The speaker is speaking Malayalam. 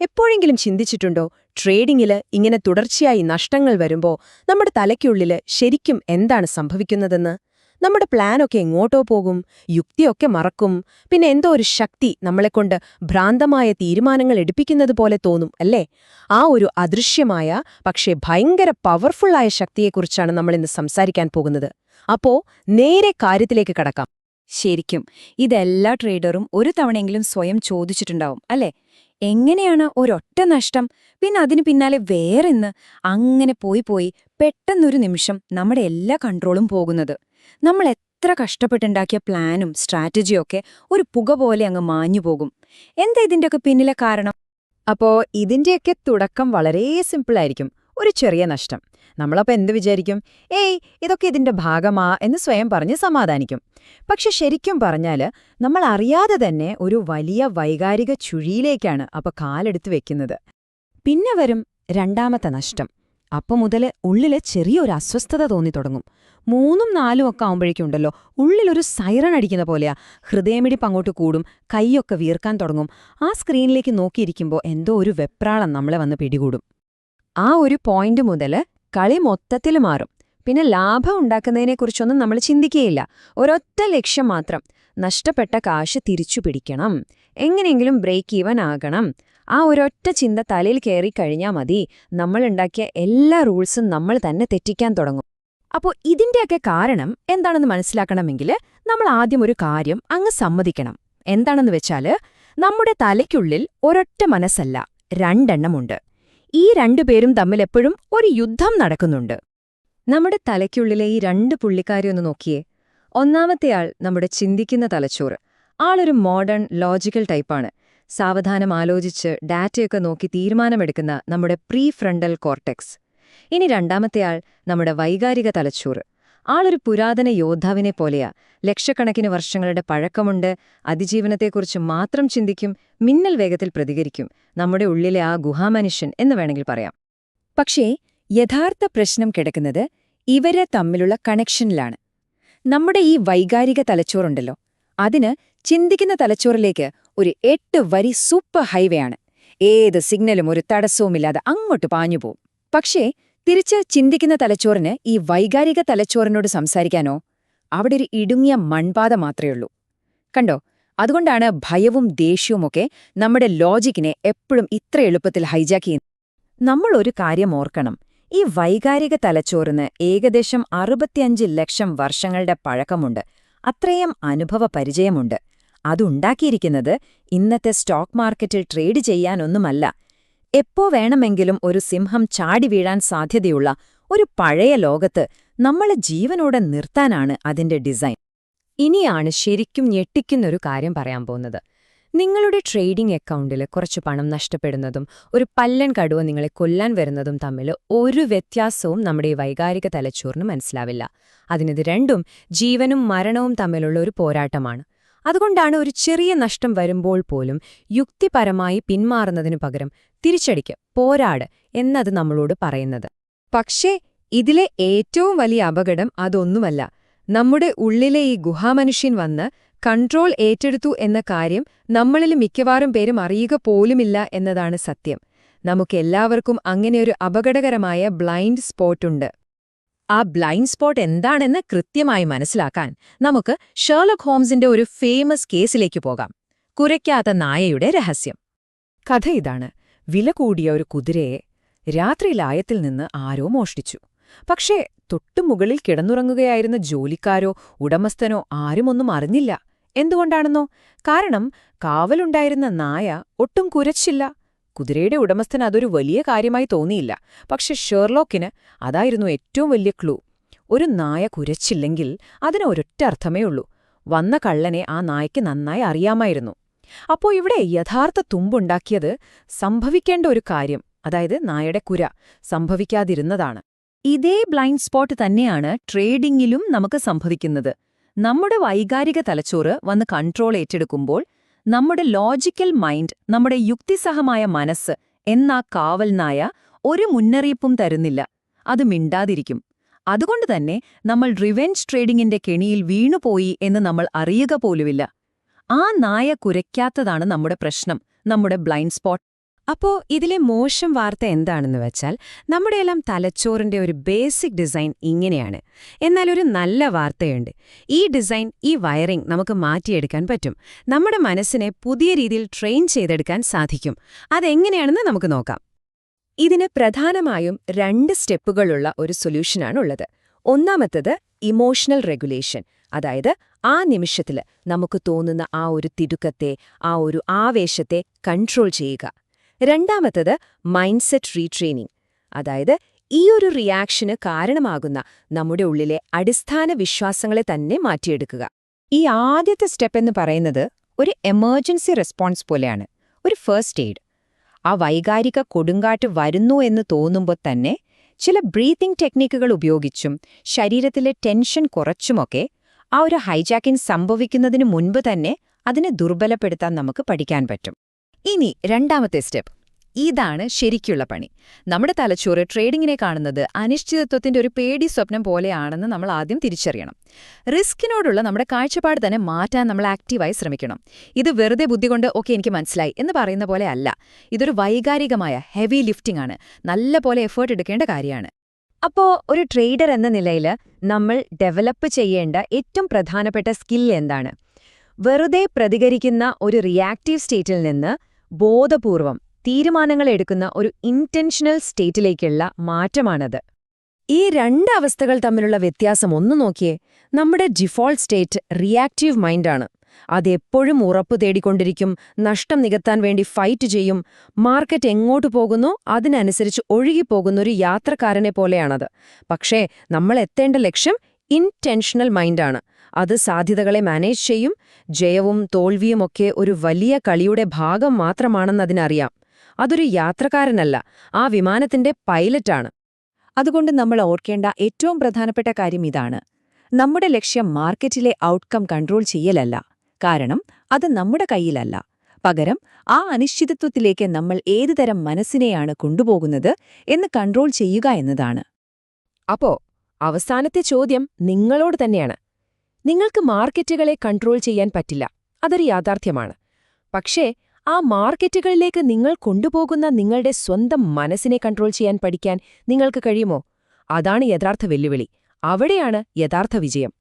എപ്പോഴെങ്കിലും ചിന്തിച്ചിട്ടുണ്ടോ ട്രേഡിംഗില് ഇങ്ങനെ തുടർച്ചയായി നഷ്ടങ്ങൾ വരുമ്പോ നമ്മുടെ തലയ്ക്കുള്ളില് ശരിക്കും എന്താണ് സംഭവിക്കുന്നതെന്ന്? നമ്മുടെ പ്ലാനൊക്കെ എങ്ങോട്ടോ പോകും, യുക്തിയൊക്കെ മറക്കും, പിന്നെ എന്തോ ഒരു ശക്തി നമ്മളെക്കൊണ്ട് ഭ്രാന്തമായ തീരുമാനങ്ങൾ എടുപ്പിക്കുന്നത് പോലെ തോന്നും അല്ലേ? ആ ഒരു അദൃശ്യമായ പക്ഷേ ഭയങ്കര പവർഫുള്ളായ ശക്തിയെക്കുറിച്ചാണ് നമ്മളിന്ന് സംസാരിക്കാൻ പോകുന്നത്. അപ്പോ നേരെ കാര്യത്തിലേക്ക് കടക്കാം. ശരിക്കും ഇതെല്ലാ ട്രേഡറും ഒരു തവണയെങ്കിലും സ്വയം ചോദിച്ചിട്ടുണ്ടാവും അല്ലേ? എങ്ങനെയാണ് ഒരൊറ്റ നഷ്ടം, പിന്നെ അതിനു പിന്നാലെ വേറെന്ന്, അങ്ങനെ പോയി പെട്ടെന്നൊരു നിമിഷം നമ്മുടെ എല്ലാ കൺട്രോളും പോകുന്നത്? നമ്മൾ എത്ര കഷ്ടപ്പെട്ടുണ്ടാക്കിയ പ്ലാനും സ്ട്രാറ്റജിയും ഒക്കെ ഒരു പുക പോലെ അങ്ങ് മാഞ്ഞു പോകും. എന്താ ഇതിന്റെയൊക്കെ പിന്നിലെ കാരണം? അപ്പോ ഇതിന്റെയൊക്കെ തുടക്കം വളരെ സിമ്പിളായിരിക്കും. ഒരു ചെറിയ നഷ്ടം. നമ്മളപ്പോ എന്ത് വിചാരിക്കും? ഏയ്, ഇതൊക്കെ ഇതിന്റെ ഭാഗമാ എന്ന് സ്വയം പറഞ്ഞ് സമാധാനിക്കും. പക്ഷെ ശരിക്കും പറഞ്ഞാല് നമ്മൾ അറിയാതെ തന്നെ ഒരു വലിയ വൈകാരിക ചുഴിയിലേക്കാണ് അപ്പൊ കാലെടുത്ത് വെക്കുന്നത്. പിന്നെ വരും രണ്ടാമത്തെ നഷ്ടം. അപ്പൊ മുതല് ഉള്ളില് ചെറിയൊരു അസ്വസ്ഥത തോന്നി തുടങ്ങും. 3ഉം 4ഉം ഒക്കെ ആവുമ്പോഴേക്കുണ്ടല്ലോ ഉള്ളിലൊരു സൈറൺ അടിക്കുന്ന പോലെയാ. ഹൃദയമിടിപ്പ് അങ്ങോട്ട് കൂടും, കൈയൊക്കെ വീർക്കാൻ തുടങ്ങും. ആ സ്ക്രീനിലേക്ക് നോക്കിയിരിക്കുമ്പോൾ എന്തോ ഒരു വെപ്രാളം നമ്മളെ വന്ന് പിടികൂടും. ആ ഒരു പോയിന്റ് മുതല് കളി മൊത്തത്തിൽ മാറും. പിന്നെ ലാഭം ഉണ്ടാക്കുന്നതിനെക്കുറിച്ചൊന്നും നമ്മൾ ചിന്തിക്കുകയില്ല. ഒരൊറ്റ ലക്ഷ്യം മാത്രം: നഷ്ടപ്പെട്ട കാശ് തിരിച്ചു പിടിക്കണം, എങ്ങനെയെങ്കിലും ബ്രേക്ക് ഈവൻ ആകണം. ആ ഒരൊറ്റ ചിന്ത തലയിൽ കയറിക്കഴിഞ്ഞാൽ മതി, നമ്മളുണ്ടാക്കിയ എല്ലാ റൂൾസും നമ്മൾ തന്നെ തെറ്റിക്കാൻ തുടങ്ങും. അപ്പോൾ ഇതിന്റെയൊക്കെ കാരണം എന്താണെന്ന് മനസ്സിലാക്കണമെങ്കിൽ നമ്മൾ ആദ്യം ഒരു കാര്യം അങ്ങ് സമ്മതിക്കണം. എന്താണെന്ന് വെച്ചാല്, നമ്മുടെ തലയ്ക്കുള്ളിൽ ഒരൊറ്റ മനസ്സല്ല, രണ്ടെണ്ണമുണ്ട്. ഈ രണ്ടുപേരും തമ്മിൽ എപ്പോഴും ഒരു യുദ്ധം നടക്കുന്നുണ്ട്. നമ്മുടെ തലയ്ക്കുള്ളിലെ ഈ രണ്ട് പുള്ളിക്കാരെ ഒന്ന് നോക്കിയേ. ഒന്നാമത്തെയാൾ നമ്മുടെ ചിന്തിക്കുന്ന തലച്ചോറ്. ആളൊരു മോഡേൺ ലോജിക്കൽ ടൈപ്പാണ്. സാവധാനം ആലോചിച്ച് ഡാറ്റയൊക്കെ നോക്കി തീരുമാനമെടുക്കുന്ന നമ്മുടെ പ്രീ ഫ്രണ്ടൽ കോർട്ടെക്സ്. ഇനി രണ്ടാമത്തെയാൾ നമ്മുടെ വൈകാരിക തലച്ചോറ്. ആളൊരു പുരാതന യോദ്ധാവിനെ പോലെയാ. ലക്ഷക്കണക്കിന് വർഷങ്ങളുടെ പഴക്കമുണ്ട്. അതിജീവനത്തെക്കുറിച്ച് മാത്രം ചിന്തിക്കും, മിന്നൽ വേഗത്തിൽ പ്രതികരിക്കും. നമ്മുടെ ഉള്ളിലെ ആ ഗുഹാമനുഷ്യൻ എന്ന് വേണമെങ്കിൽ പറയാം. പക്ഷേ യഥാർത്ഥ പ്രശ്നം കിടക്കുന്നത് ഇവരെ തമ്മിലുള്ള കണക്ഷനിലാണ്. നമ്മുടെ ഈ വൈകാരിക തലച്ചോറുണ്ടല്ലോ, അതിന് ചിന്തിക്കുന്ന തലച്ചോറിലേക്ക് ഒരു 8 വരി സൂപ്പർ ഹൈവേ ആണ്. ഏത് സിഗ്നലും ഒരു തടസ്സവുമില്ലാതെ അങ്ങോട്ട് പാഞ്ഞുപോകും. പക്ഷേ തിരിച്ച് ചിന്തിക്കുന്ന തലച്ചോറിന് ഈ വൈകാരിക തലച്ചോറിനോട് സംസാരിക്കാനോ? അവിടെ ഒരു ഇടുങ്ങിയ മൺപാത മാത്രമേയുള്ളൂ. കണ്ടോ? അതുകൊണ്ടാണ് ഭയവും ദേഷ്യവുമൊക്കെ നമ്മുടെ ലോജിക്കിനെ എപ്പോഴും ഇത്ര എളുപ്പത്തിൽ ഹൈജാക്ക് ചെയ്യുന്നത്. നമ്മൾ ഒരു കാര്യം ഓർക്കണം. ഈ വൈകാരിക തലച്ചോറിന് ഏകദേശം 65 ലക്ഷം വർഷങ്ങളുടെ പഴക്കമുണ്ട്. അത്രയും അനുഭവ പരിചയമുണ്ട്. അതുണ്ടാക്കിയിരിക്കുന്നത് ഇന്നത്തെ സ്റ്റോക്ക് മാർക്കറ്റിൽ ട്രേഡ് ചെയ്യാനൊന്നുമല്ല. എപ്പോ വേണമെങ്കിലും ഒരു സിംഹം ചാടി വീഴാൻ സാധ്യതയുള്ള ഒരു പഴയ ലോകത്ത് നമ്മളെ ജീവനോടെ നിർത്താനാണ് അതിന്റെ ഡിസൈൻ. ഇനിയാണ് ശരിക്കും ഞെട്ടിക്കുന്നൊരു കാര്യം പറയാൻ പോകുന്നത്. നിങ്ങളുടെ ട്രേഡിംഗ് അക്കൗണ്ടിൽ കുറച്ച് പണം നഷ്ടപ്പെടുന്നതും ഒരു പല്ലൻ കടുവ നിങ്ങളെ കൊല്ലാൻ വരുന്നതും തമ്മിൽ ഒരു വ്യത്യാസവും നമ്മുടെ ഈ വൈകാരിക തലച്ചോറിന് മനസ്സിലാവില്ല. അതിനിത് രണ്ടും ജീവനും മരണവും തമ്മിലുള്ള ഒരു പോരാട്ടമാണ്. അതുകൊണ്ടാണ് ഒരു ചെറിയ നഷ്ടം വരുമ്പോൾ പോലും യുക്തിപരമായി പിന്മാറുന്നതിനു പകരം തിരിച്ചടിക്ക്, പോരാട് എന്നത് നമ്മളോട് പറയുന്നത്. പക്ഷേ ഇതിലെ ഏറ്റവും വലിയ അപകടം അതൊന്നുമല്ല. നമ്മുടെ ഉള്ളിലെ ഈ ഗുഹാമനുഷ്യൻ വന്ന് കൺട്രോൾ ഏറ്റെടുത്തു എന്ന കാര്യം നമ്മളിൽ മിക്കവാറും പേരും അറിയുക പോലുമില്ല എന്നതാണ് സത്യം. നമുക്കെല്ലാവർക്കും അങ്ങനെയൊരു അപകടകരമായ ബ്ലൈൻഡ് സ്പോട്ടുണ്ട്. ആ ബ്ലൈൻഡ് സ്പോട്ട് എന്താണെന്ന് കൃത്യമായി മനസ്സിലാക്കാൻ നമുക്ക് ഷെർലക് ഹോംസിന്റെ ഒരു ഫേമസ് കേസിലേക്ക് പോകാം. കുരയ്ക്കാത്ത നായയുടെ രഹസ്യം. കഥ ഇതാണ്. വില കൂടിയ ഒരു കുതിരയെ രാത്രിയിലായത്തിൽ നിന്ന് ആരോ മോഷ്ടിച്ചു. പക്ഷേ തൊട്ടുമുകളിൽ കിടന്നുറങ്ങുകയായിരുന്ന ജോലിക്കാരോ ഉടമസ്ഥനോ ആരുമൊന്നും അറിഞ്ഞില്ല. എന്തുകൊണ്ടാണെന്നോ? കാരണം കാവലുണ്ടായിരുന്ന നായ ഒട്ടും കുരച്ചില്ല. കുതിരയുടെ ഉടമസ്ഥന് അതൊരു വലിയ കാര്യമായി തോന്നിയില്ല. പക്ഷെ ഷെർലോക്കിന് അതായിരുന്നു ഏറ്റവും വലിയ ക്ലൂ. ഒരു നായ കുരച്ചില്ലെങ്കിൽ അതിന് ഒരൊറ്റ അർത്ഥമേ ഉള്ളൂ: വന്ന കള്ളനെ ആ നായ്ക്ക് നന്നായി അറിയാമായിരുന്നു. അപ്പോ ഇവിടെ യഥാർത്ഥ തുമ്പുണ്ടാക്കിയത് സംഭവിക്കേണ്ട ഒരു കാര്യം, അതായത് നായയുടെ കുര, സംഭവിക്കാതിരുന്നതാണ്. ഇതേ ബ്ലൈൻഡ് സ്പോട്ട് തന്നെയാണ് ട്രേഡിംഗിലും നമുക്ക് സംഭവിക്കുന്നത്. നമ്മുടെ വൈകാരിക തലച്ചോറ് വന്ന് കൺട്രോൾ ഏറ്റെടുക്കുമ്പോൾ നമ്മുടെ ലോജിക്കൽ മൈൻഡ്, നമ്മുടെ യുക്തിസഹമായ മനസ്സ് എന്നാ കാവൽ നായ ഒരു മുന്നറിയിപ്പും തരുന്നില്ല. അത് മിണ്ടാതിരിക്കും. അതുകൊണ്ടുതന്നെ നമ്മൾ റിവെഞ്ച് ട്രേഡിംഗിന്റെ കെണിയിൽ വീണുപോയി എന്ന് നമ്മൾ അറിയുക പോലുമില്ല. ആ നായ കുരയ്ക്കാത്തതാണ് നമ്മുടെ പ്രശ്നം, നമ്മുടെ ബ്ലൈൻഡ് സ്പോട്ട്. അപ്പോ ഇതിലെ മോശം വാർത്ത എന്താണെന്ന് വെച്ചാൽ നമ്മുടെയെല്ലാം തലച്ചോറിന്റെ ഒരു ബേസിക് ഡിസൈൻ ഇങ്ങനെയാണ്. എന്നാൽ ഒരു നല്ല വാർത്തയുണ്ട്. ഈ ഡിസൈൻ, ഈ വയറിംഗ് നമുക്ക് മാറ്റിയെടുക്കാൻ പറ്റും. നമ്മുടെ മനസ്സിനെ പുതിയ രീതിയിൽ ട്രെയിൻ ചെയ്തെടുക്കാൻ സാധിക്കും. അതെങ്ങനെയാണെന്ന് നമുക്ക് നോക്കാം. ഇതിന് പ്രധാനമായും 2 സ്റ്റെപ്പുകളുള്ള ഒരു സൊല്യൂഷനാണുള്ളത്. ഒന്നാമത്തത് ഇമോഷണൽ റെഗുലേഷൻ, അതായത് ആ നിമിഷത്തിൽ നമുക്ക് തോന്നുന്ന ആ ഒരു തിടുക്കത്തെ, ആ ഒരു ആവേശത്തെ കൺട്രോൾ ചെയ്യുക. രണ്ടാമത്തത് മൈൻഡ്സെറ്റ് റീട്രെയിനിങ്, അതായത് ഈ ഒരു റിയാക്ഷന് കാരണമാകുന്ന നമ്മുടെ ഉള്ളിലെ അടിസ്ഥാന വിശ്വാസങ്ങളെ തന്നെ മാറ്റിയെടുക്കുക. ഈ ആദ്യത്തെ സ്റ്റെപ്പ് എന്ന് പറയുന്നത് ഒരു എമർജൻസി റെസ്പോൺസ് പോലെയാണ്, ഒരു ഫസ്റ്റ് എയ്ഡ്. ആ വൈകാരിക കൊടുങ്കാറ്റ് വരുന്നു എന്ന് തോന്നുമ്പോൾ തന്നെ ചില ബ്രീത്തിംഗ് ടെക്നിക്കുകൾ ഉപയോഗിച്ചും ശരീരത്തിലെ ടെൻഷൻ കുറച്ചുമൊക്കെ ആ ഒരു ഹൈജാക്കിംഗ് സംഭവിക്കുന്നതിന് മുൻപ് തന്നെ അതിനെ ദുർബലപ്പെടുത്താൻ നമുക്ക് പഠിക്കാൻ പറ്റും. ഇനി രണ്ടാമത്തെ സ്റ്റെപ്പ്, ഇതാണ് ശരിക്കുള്ള പണി. നമ്മുടെ തലച്ചോറ് ട്രേഡിങ്ങിനെ കാണുന്നത് അനിശ്ചിതത്വത്തിന്റെ ഒരു പേടി സ്വപ്നം പോലെയാണെന്ന് നമ്മൾ ആദ്യം തിരിച്ചറിയണം. റിസ്കിനോടുള്ള നമ്മുടെ കാഴ്ചപ്പാട് തന്നെ മാറ്റാൻ നമ്മൾ ആക്റ്റീവായി ശ്രമിക്കണം. ഇത് വെറുതെ ബുദ്ധി കൊണ്ട് ഓക്കെ എനിക്ക് മനസ്സിലായി എന്ന് പറയുന്ന പോലെ അല്ല. ഇതൊരു വൈകാരികമായ ഹെവി ലിഫ്റ്റിംഗ് ആണ്. നല്ല പോലെ എഫേർട്ട് എടുക്കേണ്ട കാര്യമാണ്. അപ്പോ ഒരു ട്രേഡർ എന്ന നിലയിൽ നമ്മൾ ഡെവലപ്പ് ചെയ്യേണ്ട ഏറ്റവും പ്രധാനപ്പെട്ട സ്കിൽ എന്താണ്? വെറുതെ പ്രതികരിക്കുന്ന ഒരു റിയാക്റ്റീവ് സ്റ്റേറ്റിൽ നിന്ന് ബോധപൂർവം തീരുമാനങ്ങൾ എടുക്കുന്ന ഒരു ഇന്റൻഷണൽ സ്റ്റേറ്റിലേക്കുള്ള മാറ്റമാണത്. ഈ 2 അവസ്ഥകൾ തമ്മിലുള്ള വ്യത്യാസം ഒന്ന് നോക്കിയേ. നമ്മുടെ ഡിഫോൾട്ട് സ്റ്റേറ്റ് റിയാക്റ്റീവ് മൈൻഡാണ്. അതെപ്പോഴും ഉറപ്പ് തേടിക്കൊണ്ടിരിക്കും, നഷ്ടം നികത്താൻ വേണ്ടി ഫൈറ്റ് ചെയ്യും. മാർക്കറ്റ് എങ്ങോട്ട് പോകുന്നോ അതിനനുസരിച്ച് ഒഴുകിപ്പോകുന്നൊരു യാത്രക്കാരനെ പോലെയാണത്. പക്ഷേ നമ്മൾ എത്തേണ്ട ലക്ഷ്യം ഇന്റൻഷണൽ മൈൻഡാണ്. അത് സാധ്യതകളെ മാനേജ് ചെയ്യും. ജയവും തോൽവിയുമൊക്കെ ഒരു വലിയ കളിയുടെ ഭാഗം മാത്രമാണെന്നതിനറിയാം. അതൊരു യാത്രക്കാരനല്ല, ആ വിമാനത്തിന്റെ പൈലറ്റാണ്. അതുകൊണ്ട് നമ്മൾ ഓർക്കേണ്ട ഏറ്റവും പ്രധാനപ്പെട്ട കാര്യം ഇതാണ്. നമ്മുടെ ലക്ഷ്യം മാർക്കറ്റിലെ ഔട്ട്കം കൺട്രോൾ ചെയ്യലല്ല, കാരണം അത് നമ്മുടെ കയ്യിലല്ല. പകരം ആ അനിശ്ചിതത്വത്തിലേക്ക് നമ്മൾ ഏതുതരം മനസ്സിനെയാണ് കൊണ്ടുപോകുന്നത് എന്ന് കൺട്രോൾ ചെയ്യുക എന്നതാണ്. അപ്പോ അവസാനത്തെ ചോദ്യം നിങ്ങളോട് തന്നെയാണ്. നിങ്ങൾക്ക് മാർക്കറ്റുകളെ കൺട്രോൾ ചെയ്യാൻ പറ്റില്ല, അതൊരു യാഥാർത്ഥ്യമാണ്. പക്ഷേ ആ മാർക്കറ്റുകളിലേക്ക് നിങ്ങൾ കൊണ്ടുപോകുന്ന നിങ്ങളുടെ സ്വന്തം മനസ്സിനെ കൺട്രോൾ ചെയ്യാൻ പഠിക്കാൻ നിങ്ങൾക്ക് കഴിയുമോ? അതാണ് യഥാർത്ഥ വെല്ലുവിളി. അവിടെയാണ് യഥാർത്ഥ വിജയം.